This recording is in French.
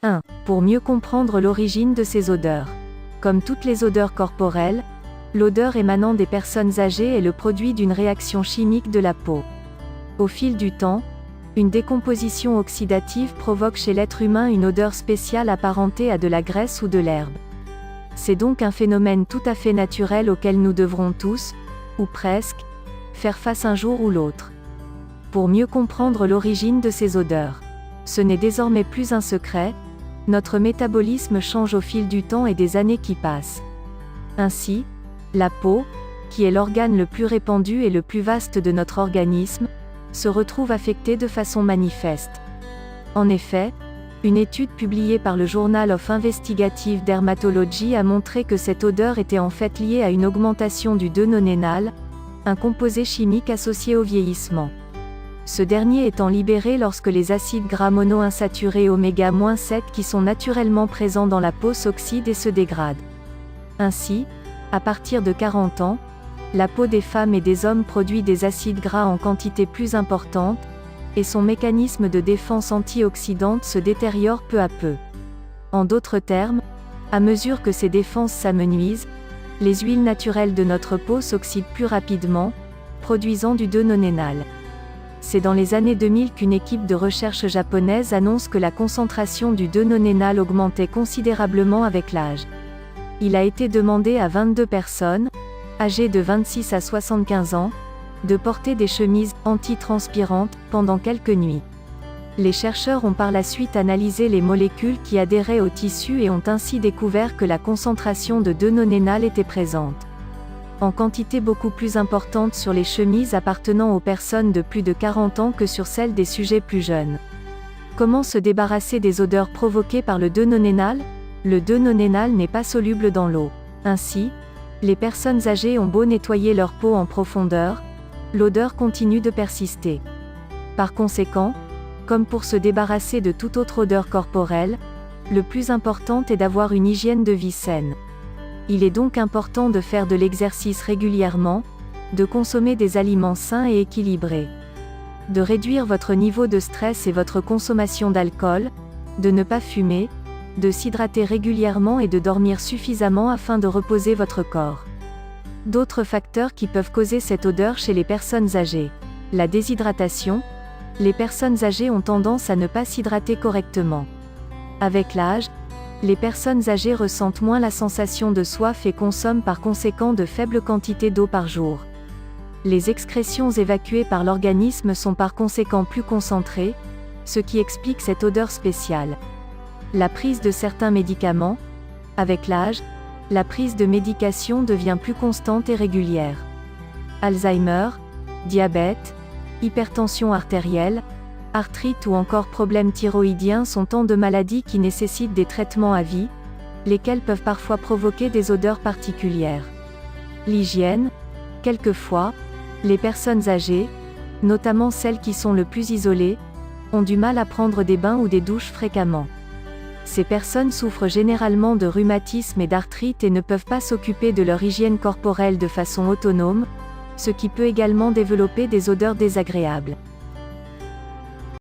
1. Pour mieux comprendre l'origine de ces odeurs. Comme toutes les odeurs corporelles, l'odeur émanant des personnes âgées est le produit d'une réaction chimique de la peau. Au fil du temps, une décomposition oxydative provoque chez l'être humain une odeur spéciale apparentée à de la graisse ou de l'herbe. C'est donc un phénomène tout à fait naturel auquel nous devrons tous, ou presque, faire face un jour ou l'autre. Pour mieux comprendre l'origine de ces odeurs. Ce n'est désormais plus un secret, notre métabolisme change au fil du temps et des années qui passent. Ainsi, la peau, qui est l'organe le plus répandu et le plus vaste de notre organisme, se retrouve affectée de façon manifeste. En effet, une étude publiée par le Journal of Investigative Dermatology a montré que cette odeur était en fait liée à une augmentation du deux-nonénal, un composé chimique associé au vieillissement. Ce dernier étant libéré lorsque les acides gras monoinsaturés oméga-7 qui sont naturellement présents dans la peau s'oxydent et se dégradent. Ainsi, à partir de 40 ans, la peau des femmes et des hommes produit des acides gras en quantité plus importante, et son mécanisme de défense antioxydante se détériore peu à peu. En d'autres termes, à mesure que ces défenses s'amenuisent, les huiles naturelles de notre peau s'oxydent plus rapidement, produisant du deux-nonénal. C'est dans les années 2000 qu'une équipe de recherche japonaise annonce que la concentration du deux-nonénal augmentait considérablement avec l'âge. Il a été demandé à 22 personnes, âgées de 26 à 75 ans, de porter des chemises antitranspirantes pendant quelques nuits. Les chercheurs ont par la suite analysé les molécules qui adhéraient au tissu et ont ainsi découvert que la concentration de deux-nonénal était présente, en quantité beaucoup plus importante sur les chemises appartenant aux personnes de plus de 40 ans que sur celles des sujets plus jeunes. Comment se débarrasser des odeurs provoquées par le deux-nonénal ? Le deux-nonénal n'est pas soluble dans l'eau. Ainsi, les personnes âgées ont beau nettoyer leur peau en profondeur, l'odeur continue de persister. Par conséquent, comme pour se débarrasser de toute autre odeur corporelle, le plus important est d'avoir une hygiène de vie saine. Il est donc important de faire de l'exercice régulièrement, de consommer des aliments sains et équilibrés, de réduire votre niveau de stress et votre consommation d'alcool, de ne pas fumer, de s'hydrater régulièrement et de dormir suffisamment afin de reposer votre corps. D'autres facteurs qui peuvent causer cette odeur chez les personnes âgées. La déshydratation. Les personnes âgées ont tendance à ne pas s'hydrater correctement. Avec l'âge, les personnes âgées ressentent moins la sensation de soif et consomment par conséquent de faibles quantités d'eau par jour. Les excrétions évacuées par l'organisme sont par conséquent plus concentrées, ce qui explique cette odeur spéciale. La prise de certains médicaments. Avec l'âge, la prise de médication devient plus constante et régulière. Alzheimer, diabète, hypertension artérielle, arthrite ou encore problèmes thyroïdiens sont tant de maladies qui nécessitent des traitements à vie, lesquels peuvent parfois provoquer des odeurs particulières. L'hygiène. Quelquefois, les personnes âgées, notamment celles qui sont le plus isolées, ont du mal à prendre des bains ou des douches fréquemment. Ces personnes souffrent généralement de rhumatisme et d'arthrite et ne peuvent pas s'occuper de leur hygiène corporelle de façon autonome, ce qui peut également développer des odeurs désagréables.